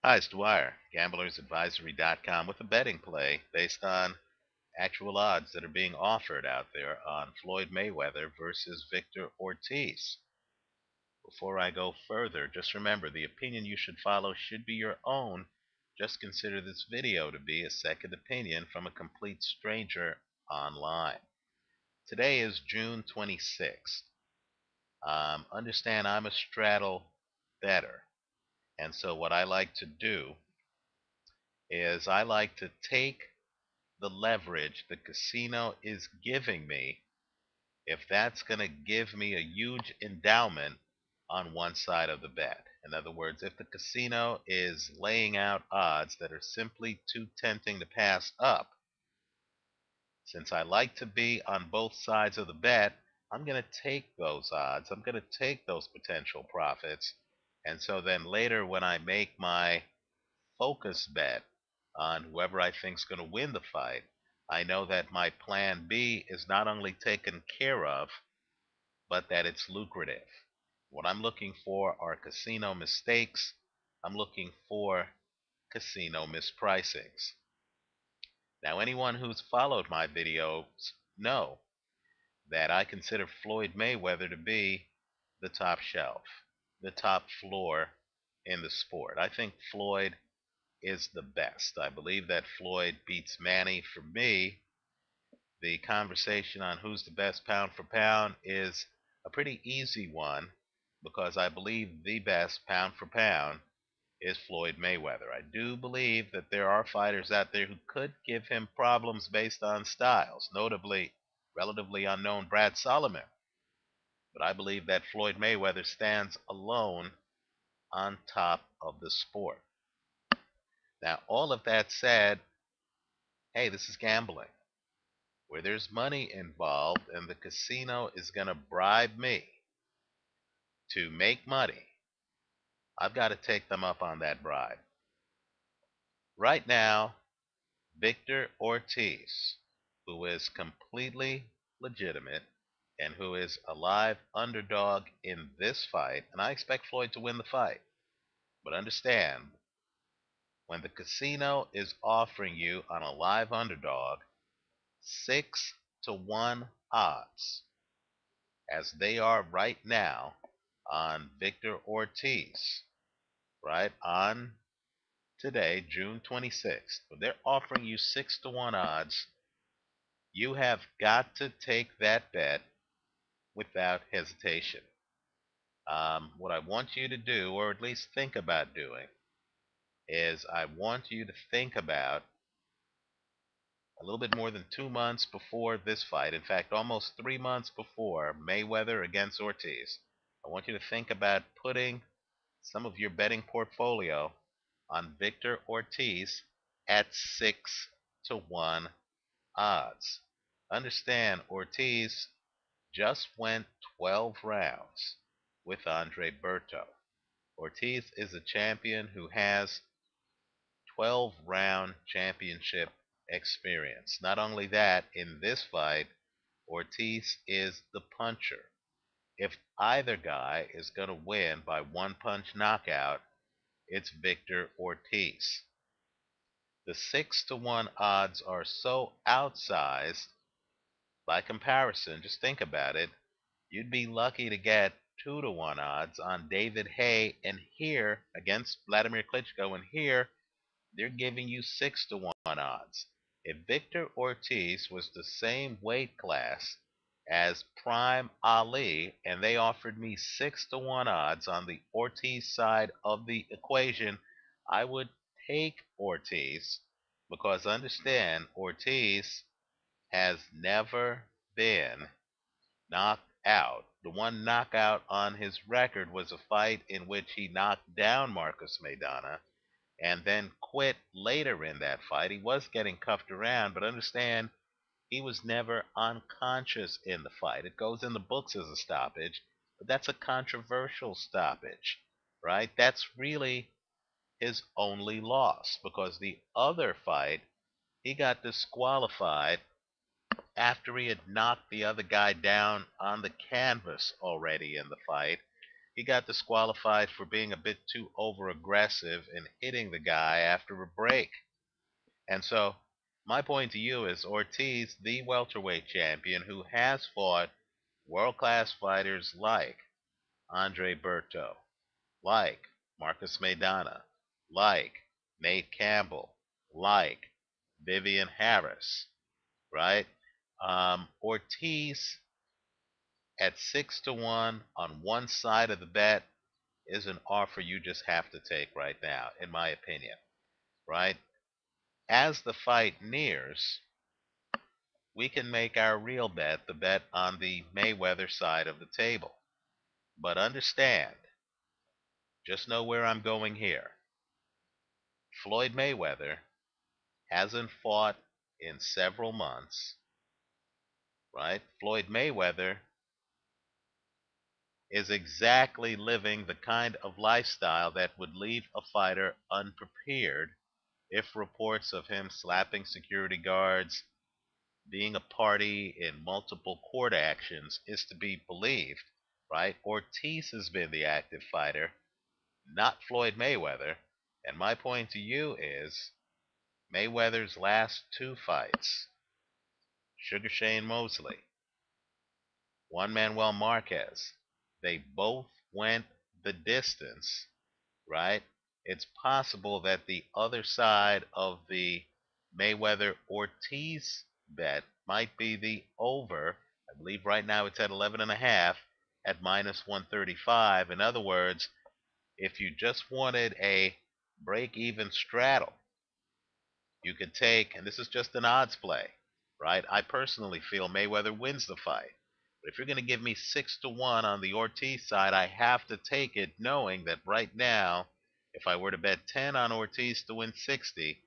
Hi, it's Dwyer, gamblersadvisory.com, with a betting play based on actual odds that are being offered out there on Floyd Mayweather versus Victor Ortiz. Before I go further, just remember the opinion you should follow should be your own. Just consider this video to be a second opinion from a complete stranger online. Today is June 26th. Understand I'm a straddle bettor, and so what I like to do is I like to take the leverage the casino is giving me if that's going to give me a huge endowment on one side of the bet. In other words, if the casino is laying out odds that are simply too tempting to pass up, since I like to be on both sides of the bet, I'm going to take those odds. I'm going to take those potential profits. And so then later, when I make my focus bet on whoever I think is going to win the fight, I know that my plan B is not only taken care of, but that it's lucrative. What I'm looking for are casino mistakes. I'm looking for casino mispricings. Now, anyone who's followed my videos know that I consider Floyd Mayweather to be the top shelf, the top floor in the sport. I think Floyd is the best. I believe that Floyd beats Manny. For me, the conversation on who's the best pound for pound is a pretty easy one because I believe the best pound for pound is Floyd Mayweather. I do believe that there are fighters out there who could give him problems based on styles, notably relatively unknown Brad Solomon. But I believe that Floyd Mayweather stands alone on top of the sport. Now, all of that said, hey, this is gambling. Where there's money involved and the casino is going to bribe me to make money, I've got to take them up on that bribe. Right now, Victor Ortiz, who is completely legitimate and who is a live underdog in this fight, and I expect Floyd to win the fight, but understand, when the casino is offering you on a live underdog 6-1 odds, as they are right now on Victor Ortiz, right on today, June 26th, when they're offering you 6-1 odds, you have got to take that bet without hesitation. What I want you to do, or at least think about doing, is I want you to think about a little bit more than 2 months before this fight, in fact, almost 3 months before Mayweather against Ortiz, I want you to think about putting some of your betting portfolio on Victor Ortiz at 6-1 odds. Understand, Ortiz just went 12 rounds with Andre Berto. Ortiz is a champion who has 12-round championship experience. Not only that, in this fight, Ortiz is the puncher. If either guy is going to win by one punch knockout, it's Victor Ortiz. The 6-1 odds are so outsized. By comparison, just think about it. You'd be lucky to get 2-1 odds on David Haye, and here against Vladimir Klitschko, and here they're giving you 6-1 odds. If Victor Ortiz was the same weight class as Prime Ali and they offered me 6-1 odds on the Ortiz side of the equation, I would take Ortiz, because understand, Ortiz has never been knocked out. The one knockout on his record was a fight in which he knocked down Marcus Maidana and then quit later in that fight. He was getting cuffed around, but understand, he was never unconscious in the fight. It goes in the books as a stoppage, but that's a controversial stoppage, right? That's really his only loss, because the other fight, he got disqualified after he had knocked the other guy down on the canvas already in the fight. he got disqualified for being a bit too over aggressive in hitting the guy after a break. And so, my point to you is Ortiz, the welterweight champion who has fought world class fighters like Andre Berto, like Marcus Maidana, like Nate Campbell, like Vivian Harris, right? Ortiz at 6-1 on one side of the bet is an offer you just have to take right now, in my opinion, right? As the fight nears, we can make our real bet, the bet on the Mayweather side of the table. But understand, just know where I'm going here. Floyd Mayweather hasn't fought in several months, right? Floyd Mayweather is exactly living the kind of lifestyle that would leave a fighter unprepared if reports of him slapping security guards, being a party in multiple court actions is to be believed, right? Ortiz has been the active fighter, not Floyd Mayweather. And my point to you is Mayweather's last two fights, Sugar Shane Mosley, Juan Manuel Marquez, they both went the distance, right? It's possible that the other side of the Mayweather Ortiz bet might be the over. I believe right now it's at 11.5 at minus 135. In other words, if you just wanted a break even straddle, you could take, and this is just an odds play, right? I personally feel Mayweather wins the fight. But if you're going to give me 6-1 on the Ortiz side, I have to take it knowing that right now, if I were to bet 10 on Ortiz to win 60,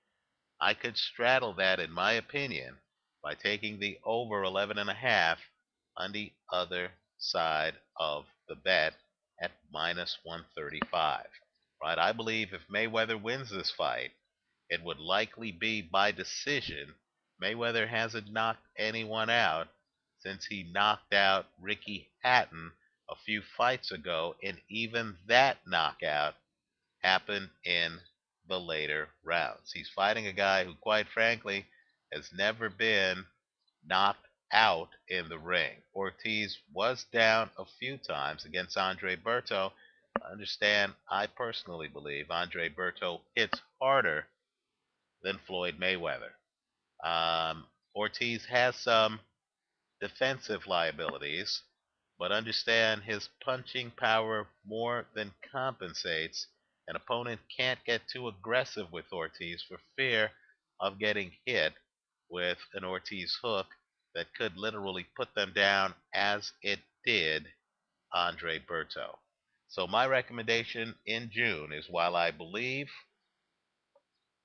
I could straddle that, in my opinion, by taking the over 11.5 on the other side of the bet at minus 135. Right? I believe if Mayweather wins this fight, it would likely be by decision. Mayweather hasn't knocked anyone out since he knocked out Ricky Hatton a few fights ago, and even that knockout happened in the later rounds. He's fighting a guy who, quite frankly, has never been knocked out in the ring. Ortiz was down a few times against Andre Berto. Understand, I personally believe Andre Berto hits harder than Floyd Mayweather. Ortiz has some defensive liabilities, but understand his punching power more than compensates. An opponent can't get too aggressive with Ortiz for fear of getting hit with an Ortiz hook that could literally put them down as it did Andre Berto. So my recommendation in June is, while I believe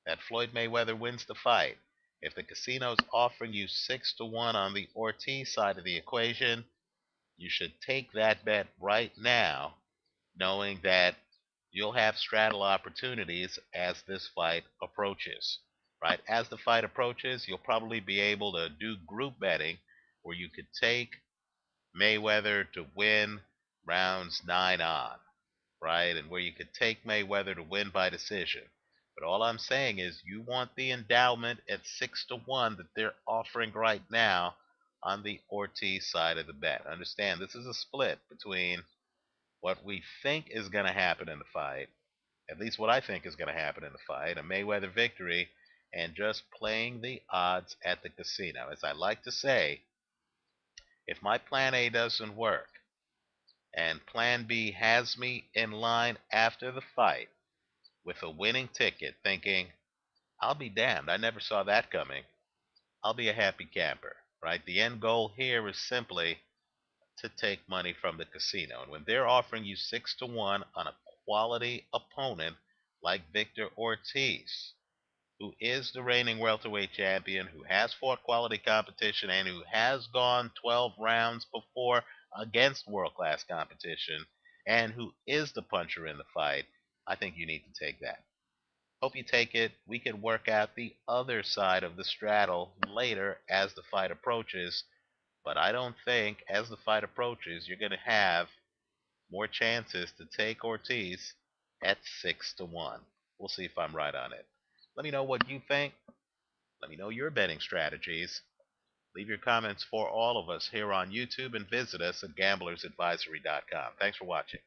that Floyd Mayweather wins the fight, if the casino's offering you 6-1 on the Ortiz side of the equation, you should take that bet right now, knowing that you'll have straddle opportunities as this fight approaches. Right? As the fight approaches, you'll probably be able to do group betting where you could take Mayweather to win rounds 9 on, right? And where you could take Mayweather to win by decision. But all I'm saying is you want the endowment at 6-1 that they're offering right now on the Ortiz side of the bet. Understand, this is a split between what we think is going to happen in the fight, at least what I think is going to happen in the fight, a Mayweather victory, and just playing the odds at the casino. As I like to say, if my plan A doesn't work and plan B has me in line after the fight with a winning ticket, thinking, I'll be damned, I never saw that coming, I'll be a happy camper, right? The end goal here is simply to take money from the casino. And when they're offering you 6-1 on a quality opponent like Victor Ortiz, who is the reigning welterweight champion, who has fought quality competition, and who has gone 12 rounds before against world class competition, and who is the puncher in the fight, I think you need to take that. Hope you take it. We can work out the other side of the straddle later as the fight approaches, but I don't think as the fight approaches you're going to have more chances to take Ortiz at 6-1. We'll see if I'm right on it. Let me know what you think. Let me know your betting strategies. Leave your comments for all of us here on YouTube and visit us at gamblersadvisory.com. Thanks for watching.